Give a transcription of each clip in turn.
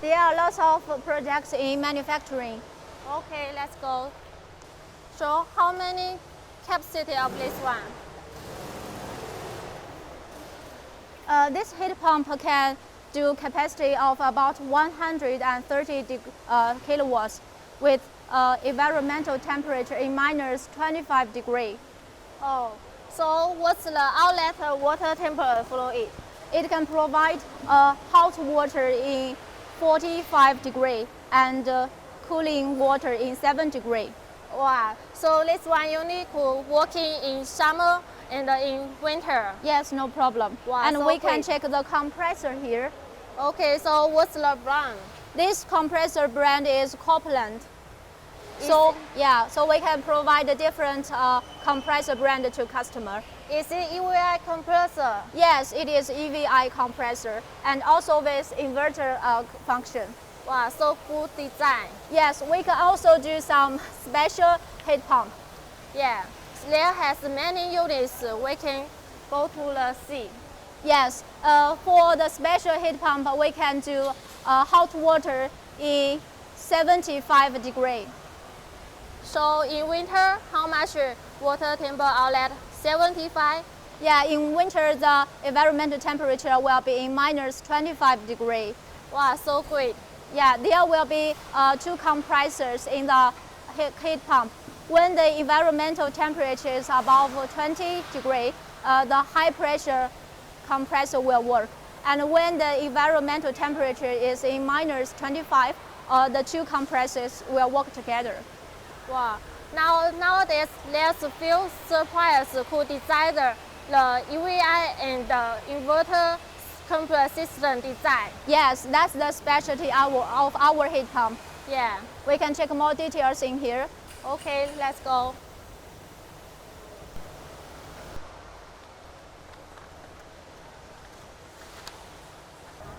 There are lots of projects in manufacturing. Okay, let's go. So how many capacity of this one? This heat pump can do capacity of about 130 kilowatts with environmental temperature in minus 25 degrees. Oh, so what's the outlet water temperature flow it? It can provide hot water in 45 degrees and cooling water in 7 degrees. Wow, so this one you need to working in summer and in winter. Yes, no problem. Wow, and so we can great. check the compressor here. Okay, so what's the brand? This compressor brand is Copeland. So we can provide a different compressor brand to customer. Is it EVI compressor? Yes, it is EVI compressor and also with inverter function. Wow, so good design. Yes, we can also do some special heat pump. Yeah, there has many units we can go to the sea. Yes, for the special heat pump, we can do hot water in 75 degrees. So in winter, how much water temperature outlet? 75? Yeah, in winter, the environmental temperature will be in minus 25 degrees. Wow, so great. Yeah, there will be 2 compressors in the heat pump. When the environmental temperature is above 20 degrees, the high pressure compressor will work. And when the environmental temperature is in minus 25, the 2 compressors will work together. Wow. Nowadays, there's a few suppliers who design the EVI and the inverter compressor system design. Yes, that's the specialty of our heat pump. Yeah. We can check more details in here. Okay, let's go.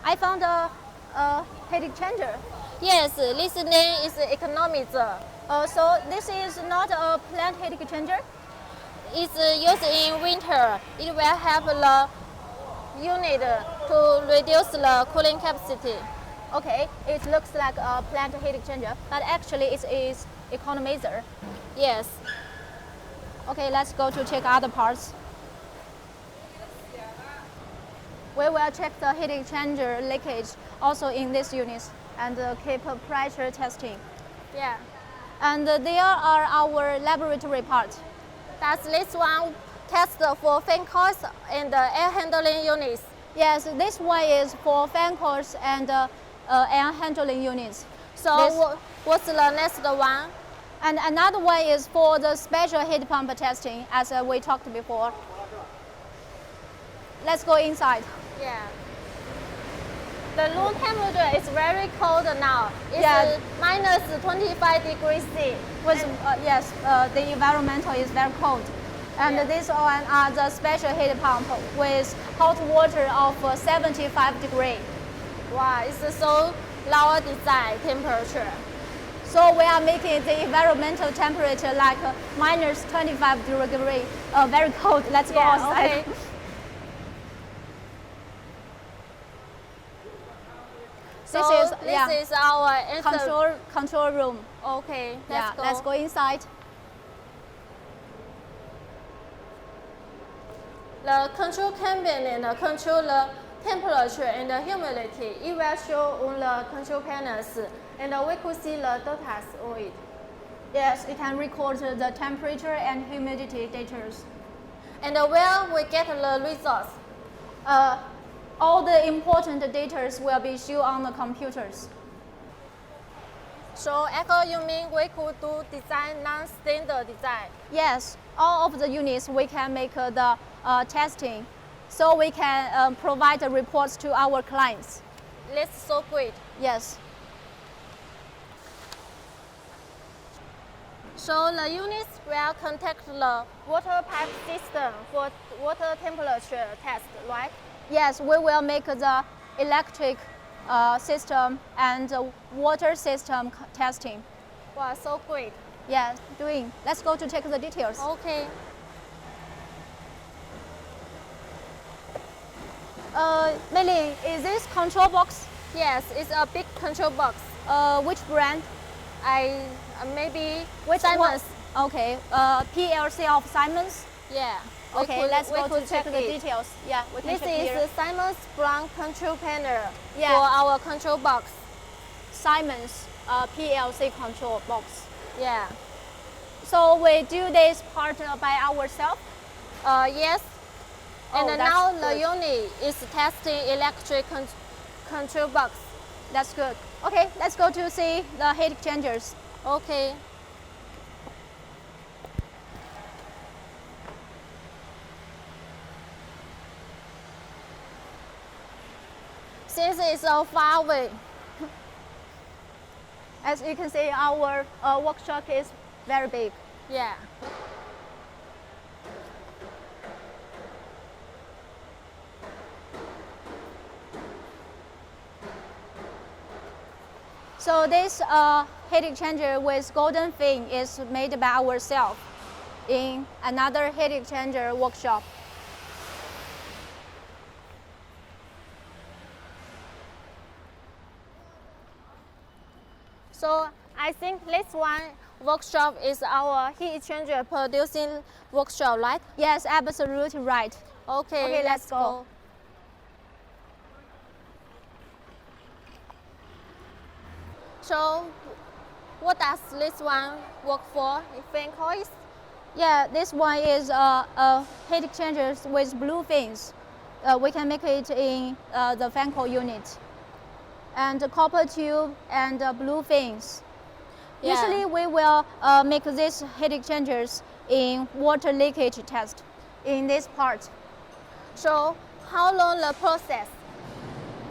I found a heat exchanger. Yes, this name is economizer. So this is not a plant heat exchanger? It's used in winter. It will help the unit to reduce the cooling capacity. Okay, it looks like a plant heat exchanger, but actually it is economizer. Yes. Okay, let's go to check other parts. We will check the heat exchanger leakage also in this unit and keep pressure testing. Yeah. And there are our laboratory parts. Does this one test for fan coils and air handling units? Yes, this one is for fan coils and air handling units. So what's the next one? And another one is for the special heat pump testing, as we talked before. Let's go inside. Yeah. The room temperature is very cold now. It's minus 25 degrees C. Yes, the environmental is very cold. And this one are the special heat pump with hot water of 75 degrees. Wow, it's so lower design temperature. So we are making the environmental temperature like minus 25 degrees, very cold. Let's go outside. Okay. This is our control room. Okay, let's go inside. The control cabin and control the temperature and the humidity. It will show on the control panels, and we could see the data on it. Yes, it can record the temperature and humidity data. And where we get the results? All the important data will be shown on the computers. So, Echo, you mean we could do design non-standard design? Yes, all of the units we can make the testing, so we can provide the reports to our clients. That's so great. Yes. So the units will contact the water pipe system for water temperature test, right? Yes, we will make the electric system and water system testing. Wow, so great. Yeah, doing. Let's go to check the details. Okay. Mei Ling, is this control box? Yes, it's a big control box. Which brand? I maybe Which Simon's. one? Okay. PLC of Simon's. Yeah. Okay, let's go to check the it. details. Yeah, we can This check is here. the Simon's brown control panel Yeah. for our control box. Simon's PLC control box. Yeah. So we do this part by ourselves. Yes. Oh, And that's now good. the unit is testing electric control box. That's good. Okay, let's go to see the heat exchangers. Okay. Since it's so far away. As you can see, our workshop is very big. Yeah. So this heat exchanger with golden fin is made by ourselves in another heat exchanger workshop. So I think this one workshop is our heat exchanger producing workshop, right? Yes, absolutely right. Okay, let's go. So what does this one work for? Fan coils? Yeah, this one is a heat exchanger with blue fins. We can make it in the fan coil unit. And the copper tube and blue fins. Yeah. Usually we will make these heat exchangers in water leakage test in this part. So how long the process?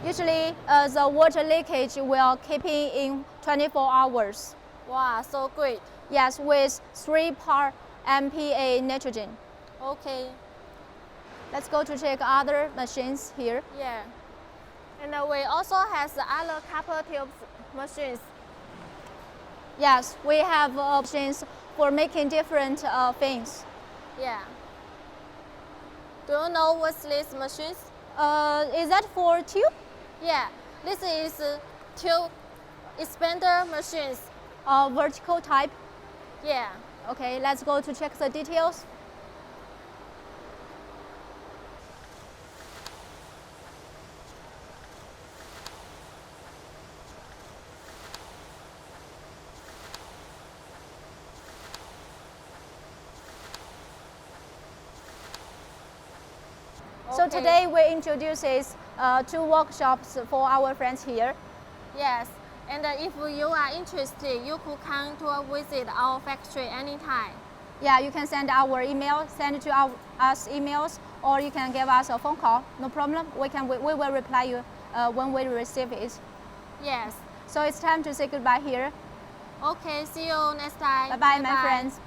Usually the water leakage will keep in 24 hours. Wow, so great. Yes, with 3 part MPa nitrogen. Okay. Let's go to check other machines here. Yeah. And we also have the other copper tubes machines. Yes, we have options for making different things. Yeah. Do you know what's these machines? Is that for tube? Yeah. This is tube expander machines. Vertical type? Yeah. Okay, let's go to check the details. So Okay. today we introduce 2 workshops for our friends here. Yes. And if you are interested, you could come to visit our factory anytime. Yeah, you can send our email, send to us emails, or you can give us a phone call. No problem. We will reply you when we receive it. Yes. So it's time to say goodbye here. Okay, see you next time. Bye bye, my friends.